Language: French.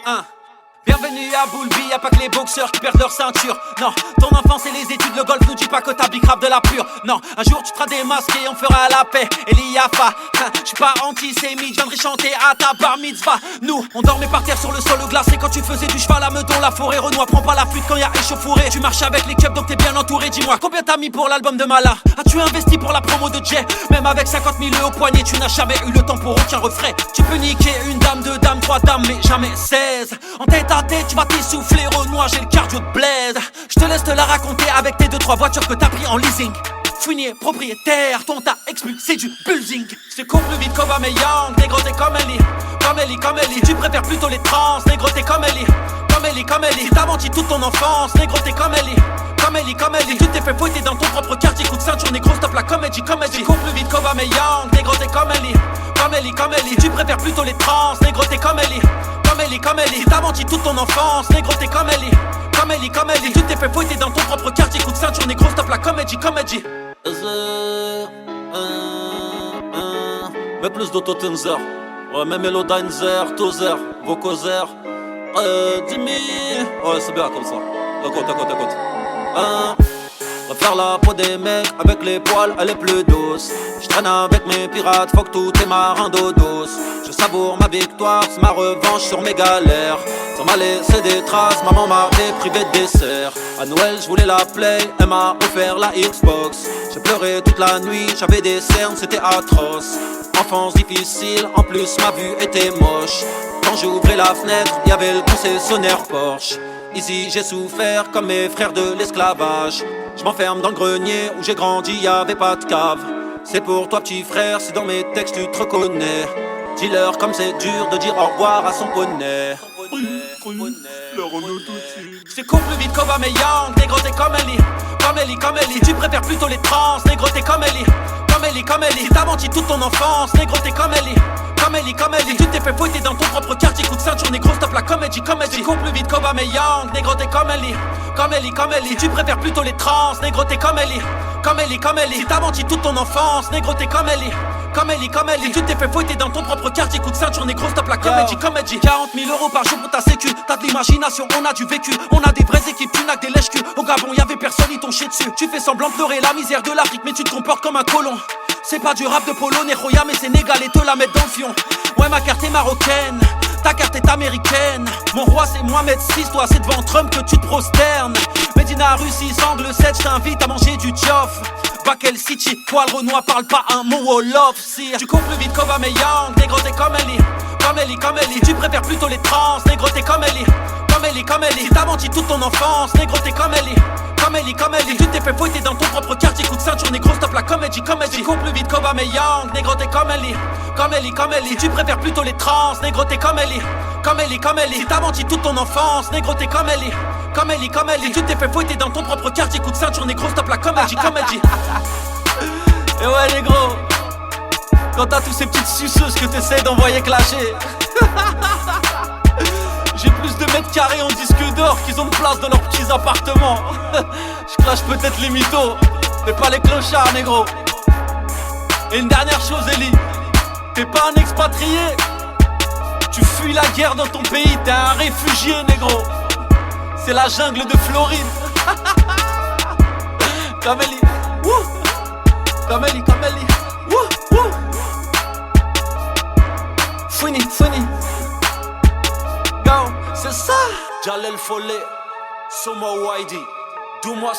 Hein. Bienvenue à Boulby, y'a pas que les boxeurs qui perdent leur ceinture. Non, ton enfance et les études, le golf, nous dis pas que t'as bicrave de la pure. Non, un jour tu seras démasqué, on fera la paix et l'IAFA. J'suis pas antisémite, j'viendrai chanter à ta bar mitzvah. Nous, on dormait par terre sur le sol glacé quand tu faisais du cheval à Meudon. La forêt Renoir, prends pas la fuite quand y'a échauffouré. Tu marches avec les clubs donc t'es bien entouré. Dis-moi, combien t'as mis pour l'album de Mala? As-tu investi pour la promo de Jay? Même avec 50 000 au poignet, tu n'as jamais eu le temps pour aucun refrain. Tu peux niquer une dame, deux dames, trois dames, mais jamais 16. En tête à tête, tu vas t'essouffler, Renoir, j'ai le cardio de Blaise. Je te laisse te la raconter avec tes 2-3 voitures que t'as pris en leasing. Fouinier, propriétaire, ton t'a expulsé du building. Je te cours plus vite qu'Aubameyang, négro t'es comme Ellie. Comme Ellie, tu préfères plutôt les trans, négro t'es comme Ellie. Comme Ellie, t'as menti toute ton enfance, négro t'es comme Ellie. Comme Ellie, tu t'es fait fouetter dans ton propre quartier, coup de ceinture, négro stop la comédie. Tu cours plus vite qu'Aubameyang, négro t'es comme Ellie. Comme Ellie, tu préfères plutôt les trans, négro t'es comme Ellie. Comme Ellie, t'as menti toute ton enfance, négro t'es comme Ellie. Comme Ellie, tu t'es fait fouetter dans ton propre quartier, coup de ceinture, négro stop la comédie. Mais plus d'autotenzer, ouais, même Melodanzer, Tozer, Vocozer, Dimi, ouais, c'est bien comme ça. Écoute. Refaire la peau des mecs avec les poils, elle est plus douce. Je traîne avec mes pirates, fuck tous tes marins d'eau douce. Je savoure ma victoire, c'est ma revanche sur mes galères. Ça m'a laissé des traces, maman m'avait privé de dessert. À Noël je voulais la play, elle m'a offert la Xbox. J'ai pleuré toute la nuit, j'avais des cernes, c'était atroce. Enfance difficile, en plus ma vue était moche. Quand j'ouvrais la fenêtre, y'avait le concessionnaire Porsche. Ici j'ai souffert comme mes frères de l'esclavage. Je m'enferme dans le grenier où j'ai grandi, y'avait pas de cave. C'est pour toi petit frère, si dans mes textes tu te reconnais. Dis-leur comme c'est dur de dire au revoir à son poney. Je cours plus vite qu'Aubameyang, négro t'es comme Ellie. Comme Ellie, tu préfères plutôt les trans, négro t'es comme Ellie. Comme Ellie, t'as menti toute ton enfance, négro t'es comme Ellie. Comme Ellie, tu t'es fait fouetter dans ton propre quartier, coup de ceinture, négro stop la comédie. Tu cours plus vite qu'Aubameyang, négro t'es comme Ellie. Comme Ellie, tu préfères plutôt les trans, négro t'es comme Ellie. Comme Ellie, t'as menti toute ton enfance, négro t'es comme Ellie. Comme Ellie, tu t'es fait fouetter dans ton propre quartier, coup de ceinture, négro stop la comédie. 40 000 € par jour pour ta sécu, t'as de l'imagination, on a du vécu. On a des vraies équipes, tu n'as que des lèches-culs. Au Gabon y'avait personne, ils t'ont chié dessus. Tu fais semblant de pleurer la misère de l'Afrique, mais tu te comportes comme un colon. C'est pas du rap de Polonais, Roya mais sénégalais, te la mettre dans le fion. Ouais, ma carte est marocaine, ta carte est américaine. Mon roi c'est Mohamed VI, toi c'est devant Trump que tu te prosternes. Medina, Russie, Angle 7, je t'invite à manger du tchof. Bakel City, poil Renoir, parle pas un mot Wolof, sire. Tu cours plus vite qu'Aubameyang, négro t'es comme Ellie. Comme Ellie, tu préfères plutôt les trans, négro t'es comme Ellie. Comme Ellie, t'as menti toute ton enfance, négro t'es comme Ellie. Comme Ellie, tu t'es fait fouetter dans ton propre quartier, coup de ceinture, négro stop la comédie. Tu cours plus vite qu'Aubameyang, négro t'es comme Ellie. Comme Ellie, tu préfères plutôt les trans, négro t'es comme Ellie. Comme Ellie, t'as menti toute ton enfance, négro t'es comme Ellie. Comme Ellie, tu t'es fait fouetter dans ton propre quartier, coup de ceinture, négro stop la comédie. Et ouais négro, quand t'as tous ces petites suceuses que t'essayes d'envoyer clasher. J'ai plus de mètres carrés en disque d'or qu'ils ont de place dans leurs petits appartements. Je clash peut-être les mythos, mais pas les clochards négro. Et une dernière chose Ellie, t'es pas un expatrié. Tu fuis la guerre dans ton pays, t'es un réfugié négro. C'est la jungle de Floride. Comme Ellie, comme Ellie. Fouini. Go, c'est ça. Jalel Follet, Soma Wadi, Douma